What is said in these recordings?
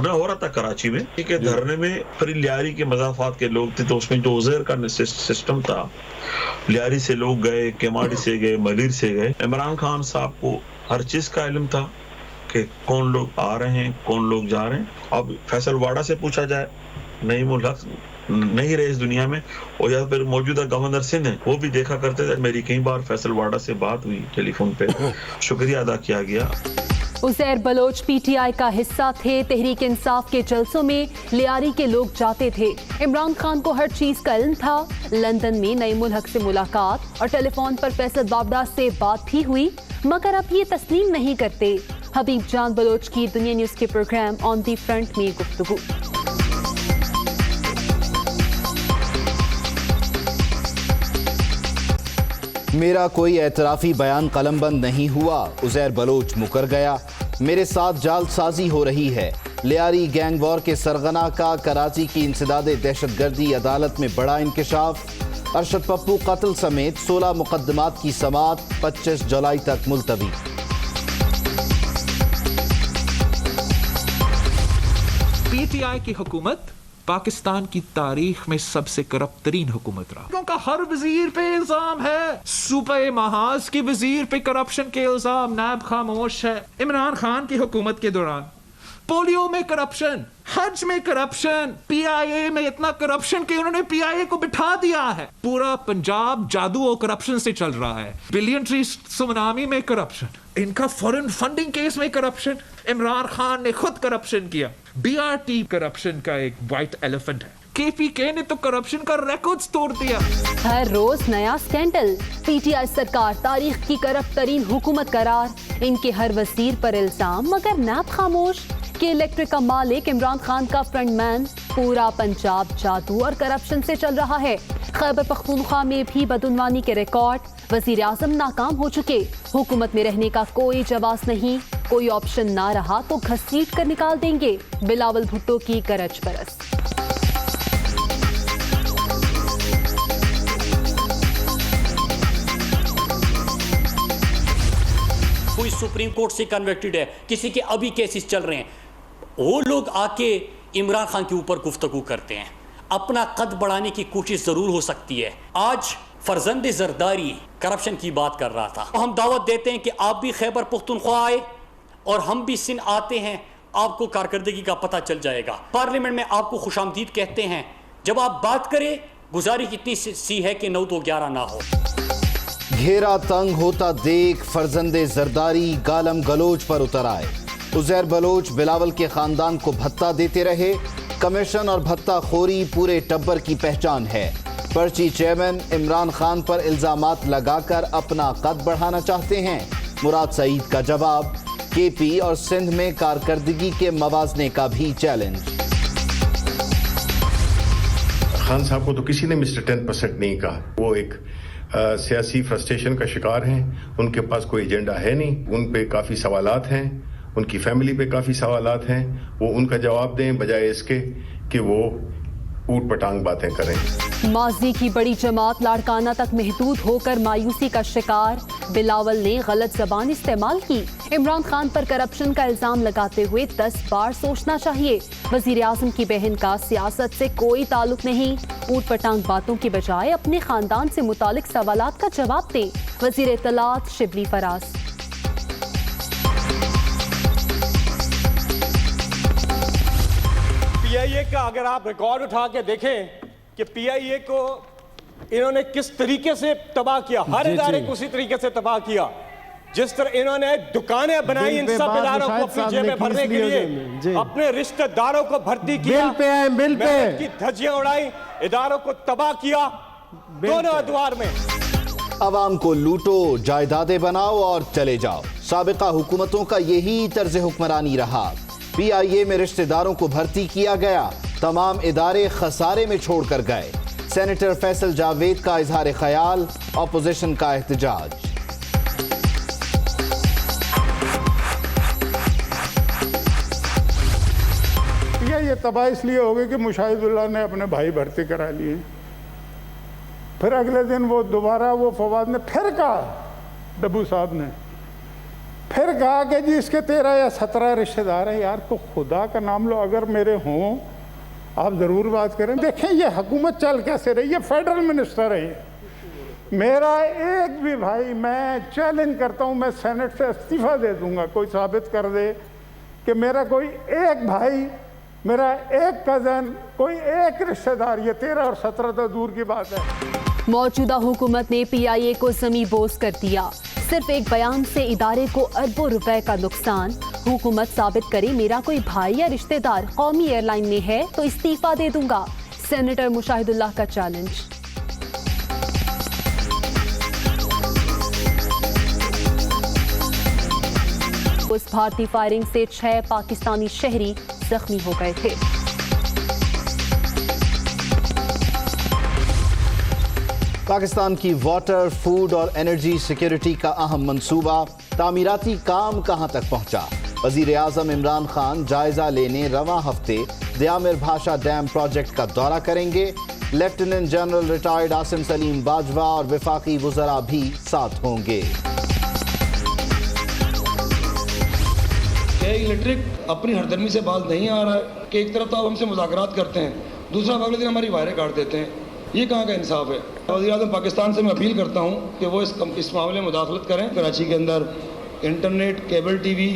دھرنا ہو رہا تھا کراچی میں کہ دھرنے میں پھر لیاری کے مضافات کے لوگ تھے، تو اس میں جو عزیر کا سسٹم تھا، لیاری سے لوگ گئے، کیماڑی سے گئے، ملیر سے گئے. عمران خان صاحب کو ہر چیز کا علم تھا کہ کون لوگ آ رہے ہیں، کون لوگ جا رہے ہیں. اب فیصل واڑا سے پوچھا جائے، نعیم الحق نہیں رہے اس دنیا میں، اور یا پھر موجودہ گورنر سندھ ہیں، وہ بھی دیکھا کرتے تھے. میری کئی بار فیصل واڑا سے بات ہوئی ٹیلی فون پہ، شکریہ ادا کیا گیا. Uzair Baloch P T I کا حصہ تھے. تحریک انصاف کے جلسوں میں لیاری کے لوگ جاتے تھے. عمران خان کو ہر چیز کا علم تھا. لندن میں نعیم الحق سے ملاقات اور ٹیلی فون پر فیصل واڑا سے بات بھی ہوئی، مگر اب یہ تسلیم نہیں کرتے. حبیب جان بلوچ کی دنیا نیوز کے پروگرام آن دی فرنٹ میں گفتگو. میرا کوئی اعترافی بیان قلم بند نہیں ہوا. عزیر بلوچ مکر گیا. میرے ساتھ جال سازی ہو رہی ہے. لیاری گینگ وار کے سرغنہ کا کراچی کی انسداد دہشت گردی عدالت میں بڑا انکشاف. ارشد پپو قتل سمیت 16 مقدمات کی سماعت 25 جولائی تک ملتوی. پی ٹی آئی کی حکومت پاکستان کی تاریخ میں سب سے کرپٹ ترین حکومت رہا. کیونکہ ہر وزیر پہ الزام ہے. صوبہ محاذ کی وزیر پہ کرپشن کے الزام، نائب خاموش ہے. عمران خان کی حکومت کے دوران پولیو میں کرپشن، حج میں کرپشن، پی آئی اے میں اتنا کرپشن کہ انہوں نے پی آئی اے کو بٹھا دیا ہے. پورا پنجاب جادو اور کرپشن سے چل رہا ہے. بلین ٹری سونامی میں کرپشن، ان کا فورن فنڈنگ کیس میں کرپشن. عمران خان نے خود کرپشن کیا. بی آر ٹی کرپشن کا ایک وائٹ ایلیفنٹ ہے. کے پی کے نے تو کرپشن کا ریکارڈز توڑ دیا. ہر روز نیا سکینڈل. پی ٹی آئی سرکار تاریخ کی کرپٹ ترین حکومت قرار. ان کے ہر وزیر پر الزام مگر نیب خاموش. کہ الیکٹرک کا مالک عمران خان کا فرنٹ مین. پورا پنجاب جادو اور کرپشن سے چل رہا ہے. خیبر پختونخوا میں بھی بدعنوانی کے ریکارڈ. وزیر اعظم ناکام ہو چکے. حکومت میں رہنے کا کوئی جواز نہیں. کوئی آپشن نہ رہا تو گھسیٹ کر نکال دیں گے. بلاول بھٹو کی کرچ پرست. کوئی سپریم کورٹ سے کنوکٹڈ ہے، کسی کے ابھی کیسز چل رہے ہیں، وہ لوگ آ کے عمران خان کے اوپر گفتگو کرتے ہیں. اپنا قد بڑھانے کی کوشش ضرور ہو سکتی ہے. آج فرزند زرداری کرپشن کی بات کر رہا تھا. ہم دعوت دیتے ہیں کہ آپ بھی خیبر پختونخوا آئے اور ہم بھی سندھ آتے ہیں، آپ کو کارکردگی کا پتہ چل جائے گا. پارلیمنٹ میں آپ کو خوش آمدید کہتے ہیں. جب آپ بات کریں، گزارش اتنی سی ہے کہ 9 تو 11 نہ ہو. گھیرا تنگ ہوتا دیکھ فرزند زرداری گالم گلوچ پر اتر آئے. عزیر بلوچ بلاول کے خاندان کو بھتہ دیتے رہے. کمیشن اور بھتہ خوری پورے ٹبر کی پہچان ہے. پرچی چیئرمین عمران خان پر الزامات لگا کر اپنا قد بڑھانا چاہتے ہیں. مراد سعید کا جواب. کے پی اور سندھ میں کارکردگی کے موازنے کا بھی چیلنج. خان صاحب کو تو کسی نے مسٹر 10% نہیں کہا. وہ ایک سیاسی فرسٹریشن کا شکار ہیں. ان کے پاس کوئی ایجنڈا ہے نہیں. ان پہ کافی سوالات ہیں، ان کی فیملی پہ کافی سوالات ہیں. وہ ان کا جواب دیں بجائے اس کے کہ وہ اوٹ پٹانگ باتیں کریں. ماضی کی بڑی جماعت لاڑکانہ تک محدود ہو کر مایوسی کا شکار. بلاول نے غلط زبان استعمال کی. عمران خان پر کرپشن کا الزام لگاتے ہوئے 10 بار سوچنا چاہیے. وزیر اعظم کی بہن کا سیاست سے کوئی تعلق نہیں. اوٹ پٹانگ باتوں کی بجائے اپنے خاندان سے متعلق سوالات کا جواب دیں. وزیر اطلاعات شبلی فراز. پی آئی اے کا اگر آپ ریکارڈ اٹھا کے دیکھیں کہ پی آئی اے کو انہوں نے کس طریقے سے تباہ کیا، ہر ادارے کو اسی طریقے سے تباہ کیا. جس طرح انہوں نے دکانیں بنائی ان سب اداروں کو اپنی جیبیں بھرنے کے لیے، اپنے رشتہ داروں کو بھرتی کیا، محنت کی دھجیاں اڑائی، اداروں کو تباہ کیا دونوں ادوار میں. عوام کو لوٹو، جائیدادیں بناؤ اور چلے جاؤ. سابقہ حکومتوں کا یہی طرز حکمرانی رہا. پی آئی اے میں رشتہ داروں کو بھرتی کیا گیا. تمام ادارے خسارے میں چھوڑ کر گئے. سینیٹر فیصل جاوید کا اظہار خیال. اپوزیشن کا احتجاج. یہ تباہ اس لیے ہو گئی کہ مشاہد اللہ نے اپنے بھائی بھرتی کرا لیے. پھر اگلے دن وہ دوبارہ وہ فواد نے پھر کہا ڈبو صاحب نے پھر کہا کہ جی اس کے 13 یا 17 رشتہ دار ہیں. یار تو خدا کا نام لو, اگر میرے ہوں آپ ضرور بات کریں. دیکھیں یہ حکومت چل کیسے رہی, یہ فیڈرل منسٹر ہے. میرا ایک بھی بھائی, میں چیلنج کرتا ہوں, میں سینٹ سے استعفیٰ دے دوں گا, کوئی ثابت کر دے کہ میرا کوئی ایک بھائی, میرا ایک کزن, کوئی ایک رشتہ دار, یہ 13 اور 17 تو دور کی بات ہے. موجودہ حکومت نے پی آئی اے کو زمیں بوس کر دیا. صرف ایک بیان سے ادارے کو اربوں روپے کا نقصان. حکومت ثابت کرے میرا کوئی بھائی یا رشتہ دار قومی ایئر لائن میں ہے تو استعفیٰ دے دوں گا. سینیٹر مشاہد اللہ کا چیلنج. اس بھارتی فائرنگ سے 6 پاکستانی شہری زخمی ہو گئے تھے. پاکستان کی واٹر, فوڈ اور انرجی سیکیورٹی کا اہم منصوبہ, تعمیراتی کام کہاں تک پہنچا؟ وزیر اعظم عمران خان جائزہ لینے رواں ہفتے دیامر بھاشا ڈیم پروجیکٹ کا دورہ کریں گے. Lieutenant general retired Asim Saleem Bajwa اور وفاقی وزراء بھی ساتھ ہوں گے. الیکٹرک اپنی ہردرمی سے باز نہیں آ رہا ہے کہ ایک طرف تو آپ ہم سے مذاکرات کرتے ہیں, دوسرا اگلے دن ہماری وائریں کاٹ دیتے ہیں. یہ کہاں کا انصاف ہے؟ وزیر اعظم پاکستان سے میں اپیل کرتا ہوں کہ وہ اس معاملے میں مداخلت کریں. کراچی کے اندر انٹرنیٹ, کیبل ٹی وی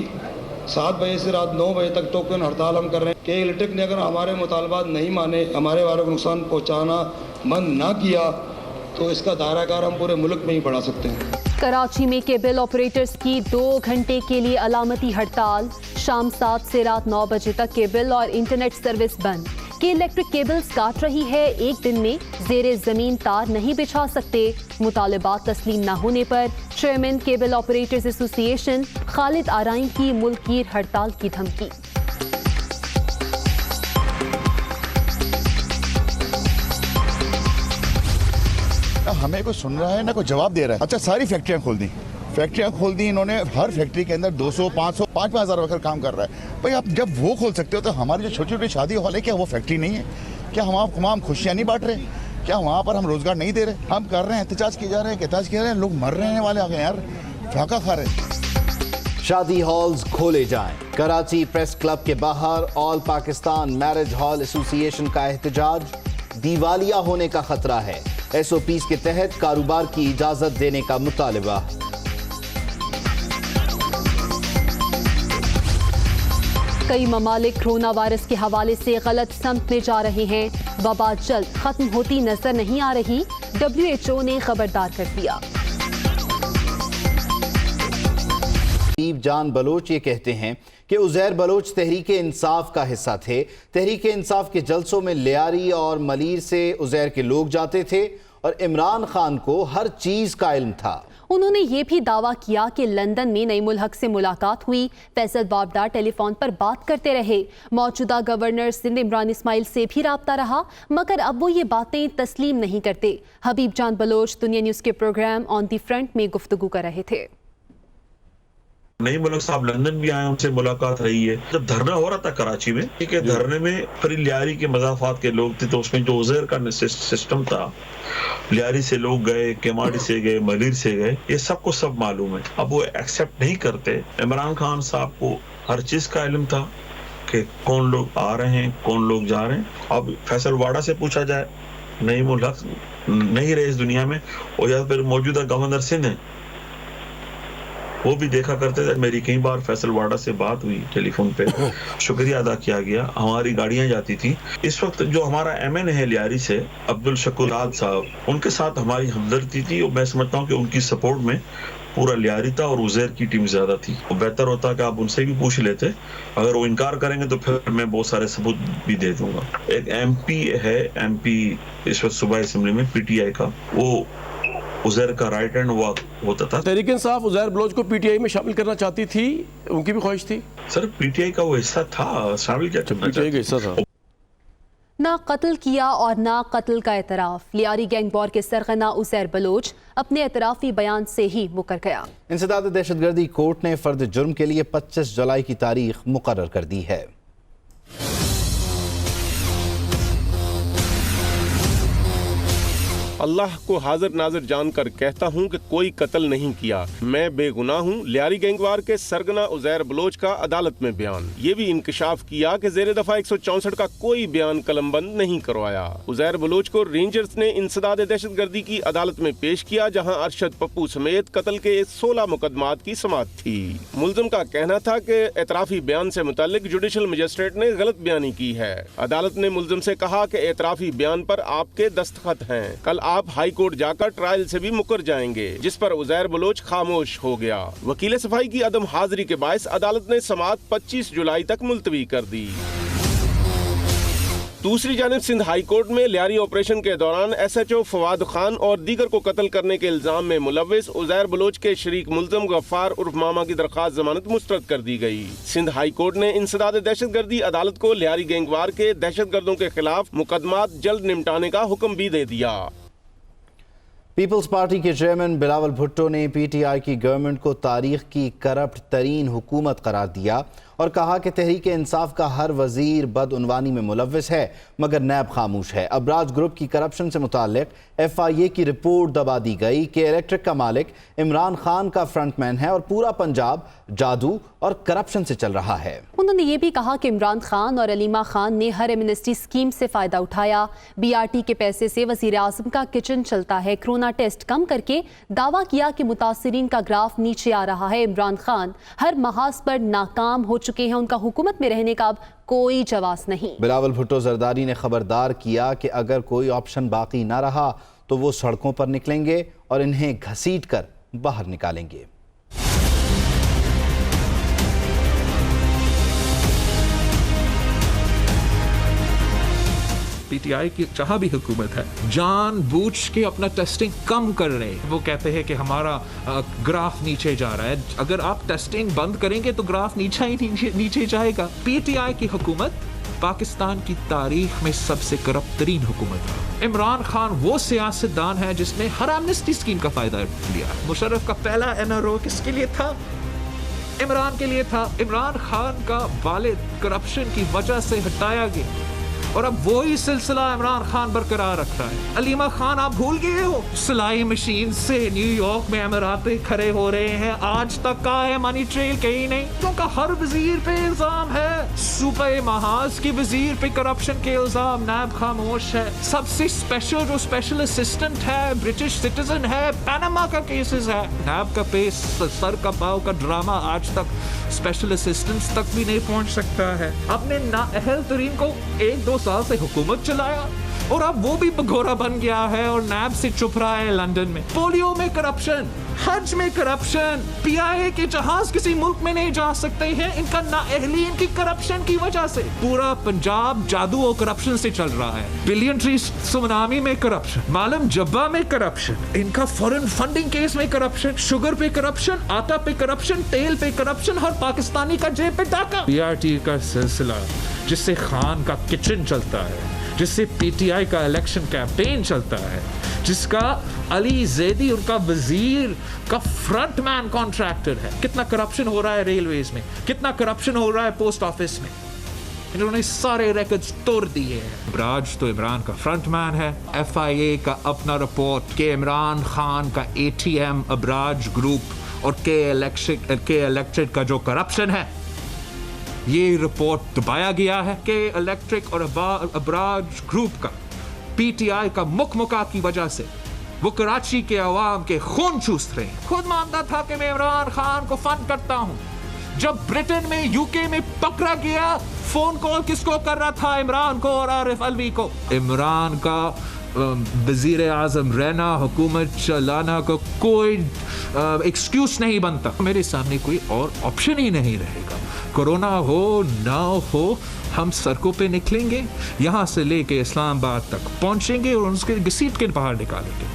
7 بجے سے رات 9 بجے تک ٹوکن ہڑتال ہم کر رہے ہیں کہ الیکٹرک نے اگر ہمارے مطالبات نہیں مانے, ہمارے والوں کو نقصان پہنچانا بند نہ کیا تو اس کا دائرہ کار ہم پورے ملک میں ہی بڑھا سکتے ہیں. کراچی میں کیبل آپریٹرز کی 2 گھنٹے کے لیے علامتی ہڑتال. شام 7 سے رات 9 بجے تک کیبل اور انٹرنیٹ سروس بند. کہ الیکٹرک کیبلز کاٹ رہی ہے, ایک دن میں زیر زمین تار نہیں بچھا سکتے. مطالبات تسلیم نہ ہونے پر چیئرمین کیبل آپریٹرز ایسوسی ایشن خالد آرائیں کی ملک گیر ہڑتال کی دھمکی. ہمیں کوئی سن رہا ہے نہ کوئی جواب دے رہا ہے. اچھا ساری فیکٹریاں کھول دی انہوں نے. ہر فیکٹری کے اندر 200, 500, 5,000 ورکر کام کر رہا ہے. بھائی آپ جب وہ کھول سکتے ہو تو ہماری جو چھوٹی چھوٹی شادی ہال ہے, کیا وہ فیکٹری نہیں ہے؟ کیا ہم خوشیاں نہیں بانٹ رہے؟ کیا وہاں پر ہم روزگار نہیں دے رہے؟ ہم کر رہے ہیں, احتجاج کیے جا رہے ہیں, احتجاج کیے جا رہے ہیں, لوگ مر رہے والے آگے یار, فاقہ کھا رہے ہیں. شادی ہالز کھولے جائیں. کراچی پریس کلب کے باہر آل پاکستان میرج ہال ایسوسی ایشن کا احتجاج. دیوالیہ ہونے کا خطرہ ہے. ایس او پیز کے تحت کاروبار کی اجازت دینے کا مطالبہ. کئی ممالک کرونا وائرس کے حوالے سے غلط سمت میں جا رہے ہیں. وبا جلد ختم ہوتی نظر نہیں آ رہی. WHO نے خبردار کر دیا. حبیب جان بلوچ یہ کہتے ہیں کہ عزیر بلوچ تحریک انصاف کا حصہ تھے. تحریک انصاف کے جلسوں میں لیاری اور ملیر سے عزیر کے لوگ جاتے تھے اور عمران خان کو ہر چیز کا علم تھا. انہوں نے یہ بھی دعویٰ کیا کہ لندن میں نعیم الحق سے ملاقات ہوئی. فیصل بابڈار ٹیلی فون پر بات کرتے رہے. موجودہ گورنر سندھ عمران اسماعیل سے بھی رابطہ رہا, مگر اب وہ یہ باتیں تسلیم نہیں کرتے. حبیب جان بلوچ دنیا نیوز کے پروگرام آن دی فرنٹ میں گفتگو کر رہے تھے. نعیم الحق صاحب لندن بھی آئے, ان سے ملاقات رہی ہے. جب دھرنا ہو رہا تھا کراچی میں, ٹھیک ہے, دھرنے میں پھر لیاری کے مضافات کے لوگ تھے, تو اس میں جو عزیر کا سسٹم تھا, لیاری سے لوگ گئے, کیماڑی سے گئے, ملیر سے گئے, یہ سب کو سب معلوم ہے. اب وہ ایکسیپٹ نہیں کرتے. عمران خان صاحب کو ہر چیز کا علم تھا کہ کون لوگ آ رہے ہیں, کون لوگ جا رہے ہیں. اب فیصل واڑا سے پوچھا جائے, نعیم الحق نہیں رہے اس دنیا میں, اور یا پھر موجودہ گورنر سندھ ہیں, وہ بھی دیکھا کرتے تھے. میری کئی بار فیصل واڑا سے بات ہوئی ٹیلی فون پہ, شکریہ ادا کیا گیا. ہماری گاڑیاں جاتی تھی. اس وقت جو ہمارا MN ہے لیاری سے, عبدالشکور صاحب, ان کے ساتھ ہماری ہمدردی تھی, اور میں سمجھتا ہوں کہ ان کی سپورٹ میں پورا لیاری تھا اور عزیر کی ٹیم زیادہ تھی. بہتر ہوتا کہ آپ ان سے بھی پوچھ لیتے. اگر وہ انکار کریں گے تو پھر میں بہت سارے ثبوت بھی دے دوں گا. ایک MP ہے, MP اس وقت صوبائی اسمبلی میں PTI کا, وہ عزیر کا رائٹ ہینڈ ہوتا تھا. تحریک انصاف عزیر بلوچ کو PTI میں شامل کرنا چاہتی تھی, ان کی بھی خواہش تھی. سر PTI کا وہ حصہ تھا, شامل کیا کرنا PTI کا حصہ تھا. نہ قتل کیا اور نہ قتل کا اعتراف. لیاری گینگ وار کے سرغنہ عزیر بلوچ اپنے اعترافی بیان سے ہی مکر گیا. انسداد دہشت گردی کورٹ نے فرد جرم کے لیے 25 جولائی کی تاریخ مقرر کر دی ہے. اللہ کو حاضر ناظر جان کر کہتا ہوں کہ کوئی قتل نہیں کیا، میں بے گناہ ہوں۔ لیاری گینگوار کے سرگنا عزیر بلوچ کا عدالت میں بیان۔ یہ بھی انکشاف کیا کہ زیر دفعہ 164 کا کوئی بیان قلم بند نہیں کروایا۔ عزیر بلوچ کو رینجرز نے انسداد دہشت گردی کی عدالت میں پیش کیا، جہاں ارشد پپو سمیت قتل کے 16 مقدمات کی سماعت تھی۔ ملزم کا کہنا تھا کہ اعترافی بیان سے متعلق جوڈیشل مجسٹریٹ نے غلط بیانی کی ہے۔ عدالت نے ملزم سے کہا کہ اعترافی بیان پر آپ کے دستخط ہیں، کل آپ ہائی کورٹ جا کر ٹرائل سے بھی مکر جائیں گے، جس پر عزیر بلوچ خاموش ہو گیا۔ وکیل صفائی کی عدم حاضری کے باعث عدالت نے سماعت 25 جولائی تک ملتوی کر دی۔ دوسری جانب سندھ ہائی کورٹ میں لیاری آپریشن کے دوران S H O Fawad Khan اور دیگر کو قتل کرنے کے الزام میں ملوث عزیر بلوچ کے شریک ملزم غفار عرف ماما کی درخواست ضمانت مسترد کر دی گئی۔ سندھ ہائی کورٹ نے انسداد دہشت گردی عدالت کو لیاری گینگوار کے دہشت گردوں کے خلاف مقدمات جلد نمٹانے کا حکم بھی دے دیا۔ پیپلز پارٹی کے چیئرمین بلاول بھٹو نے پی ٹی آئی کی گورنمنٹ کو تاریخ کی کرپٹ ترین حکومت قرار دیا اور کہا کہ تحریک انصاف کا ہر وزیر بدعنوانی میں ملوث ہے مگر نیب خاموش ہے۔ ابراج گروپ کی کرپشن سے متعلق ایف آئی اے کی رپورٹ دبا دی گئی کہ الیکٹرک کا مالک عمران خان کا فرنٹ مین ہے اور پورا پنجاب جادو اور کرپشن سے چل رہا ہے۔ انہوں نے یہ بھی کہا کہ عمران خان اور علیمہ خان نے ہر ایمنسٹی اسکیم سے فائدہ اٹھایا، بی آر ٹی کے پیسے سے وزیر اعظم کا کچن چلتا ہے، کرونا ٹیسٹ کم کر کے دعویٰ کیا کہ متاثرین کا گراف نیچے آ رہا ہے۔ عمران خان ہر محاذ پر ناکام ہو چکے ہیں، ان کا حکومت میں رہنے کا اب کوئی جواز نہیں۔ بلاول بھٹو زرداری نے خبردار کیا کہ اگر کوئی آپشن باقی نہ رہا تو وہ سڑکوں پر نکلیں گے اور انہیں گھسیٹ کر باہر نکالیں گے۔ پی ٹی آئی کی جہاں بھی حکومت ہے جان بوجھ کے اپنا ٹیسٹنگ کم کر رہے ہیں۔ وہ کہتے ہیں کہ ہمارا گراف نیچے جا رہا ہے، اگر آپ ٹیسٹنگ بند کریں گے تو گراف نیچے جائے گا۔ پی ٹی آئی کی حکومت پاکستان کی تاریخ میں سب سے کرپٹ ترین حکومت ہے۔ عمران خان وہ سیاستدان ہے جس نے ہر ایمنسٹی اسکیم کا فائدہ لیا۔ مشرف کا پہلا این آر او کس کے لیے تھا؟ عمران کے لیے تھا۔ عمران خان کا والد کرپشن کی وجہ سے ہٹایا گیا اور اب وہی سلسلہ عمران خان برقرار رکھ رہا ہے۔ علیمہ خان آپ بھول گئے ہو، سلائی مشین سے نیو یارک میں اماراتے کھڑے ہو رہے ہیں، آج تک کا ہے منی ٹریل کہیں نہیں، کیونکہ ہر وزیر پہ الزام ہے۔ صوبہ محاذ کی وزیر پہ کرپشن کے الزام، نیب خاموش ہے۔ سب سے اسپیشل جو اسپیشل اسسٹنٹ ہے برٹش سٹیزن ہے، پیناما کا کیسز ہے، نیب کا پیس سر کا پاؤ کا ڈرامہ آج تک اسپیشل اسسٹنٹس تک بھی نہیں پہنچ سکتا ہے۔ اپنے نااہل ترین کو 1-2 سال سے حکومت چلایا اور اب وہ بھی بگورا بن گیا ہے اور نیب سے چھپ رہا ہے لندن میں۔ پولیو میں کرپشن، حج میں کرپشن، پی آئی اے کے جہاز کسی ملک میں نہیں جا سکتے ہیں ان کا نااہلین کی کرپشن کی وجہ سے۔ پورا پنجاب جادو اور کرپشن سے چل رہا ہے۔ بلین ٹری سونامی میں کرپشن، معلم جبہ میں کرپشن، ان کا فورن فنڈنگ کیس میں کرپشن، شوگر پہ کرپشن، آٹا پہ کرپشن، تیل پہ کرپشن، ہر پاکستانی کا جیب پہ ڈاکہ۔ بی آر ٹی کا سلسلہ جس سے خان کا کچن چلتا ہے، جس سے پی ٹی آئی کا الیکشن کیمپین چلتا ہے، جس کا علی زیدی ان کا وزیر کا فرنٹ مین کانٹریکٹر ہے۔ کتنا کرپشن ہو رہا ہے ریلویز میں، کتنا کرپشن ہو رہا ہے پوسٹ آفس میں، انہوں نے سارے ریکارڈز توڑ دیے ہیں۔ ابراج تو عمران کا فرنٹ مین ہے۔ ایف آئی اے کا اپنا رپورٹ کہ عمران خان کا A T M Abraaj group اور کے الیکٹرک کا جو کرپشن ہے، یہ رپورٹ دبایا گیا ہے کہ الیکٹرک اور ابراج گروپ کا پی ٹی آئی کا مکمکا کی وجہ سے وہ کراچی کے عوام کے خون چوس رہے ہیں۔ خود مانتا تھا کہ میں عمران خان کو فنڈ کرتا ہوں۔ جب برٹن میں یو کے میں پکڑا گیا، فون کال کس کو کر رہا تھا؟ عمران کو اور عارف الوی کو۔ عمران کا وزیر اعظم رہنا، حکومت چلانا کا کوئی ایکسکیوز نہیں بنتا۔ میرے سامنے کوئی اور آپشن ہی نہیں رہے گا۔ کورونا ہو نہ ہو، ہم سڑکوں پہ نکلیں گے، یہاں سے لے کے اسلام آباد تک پہنچیں گے اور اس کے گھسیٹ کے باہر نکالیں گے۔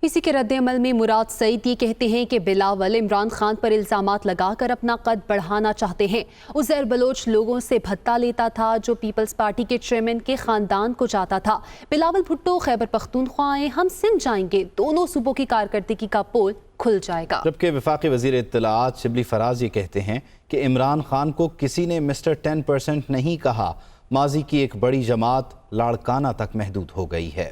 اسی کے رد عمل میں مراد سعید یہ کہتے ہیں کہ بلاول عمران خان پر الزامات لگا کر اپنا قد بڑھانا چاہتے ہیں۔ عزیر بلوچ لوگوں سے بھتہ لیتا تھا جو پیپلز پارٹی کے چیئرمین کے خاندان کو جاتا تھا۔ بلاول بھٹو خیبر پختونخوا آئیں، ہم سندھ جائیں گے، دونوں صوبوں کی کارکردگی کا پول کھل جائے گا۔ جبکہ وفاقی وزیر اطلاعات شبلی فراز یہ کہتے ہیں کہ عمران خان کو کسی نے مسٹر 10% نہیں کہا، ماضی کی ایک بڑی جماعت لاڑکانہ تک محدود ہو گئی ہے۔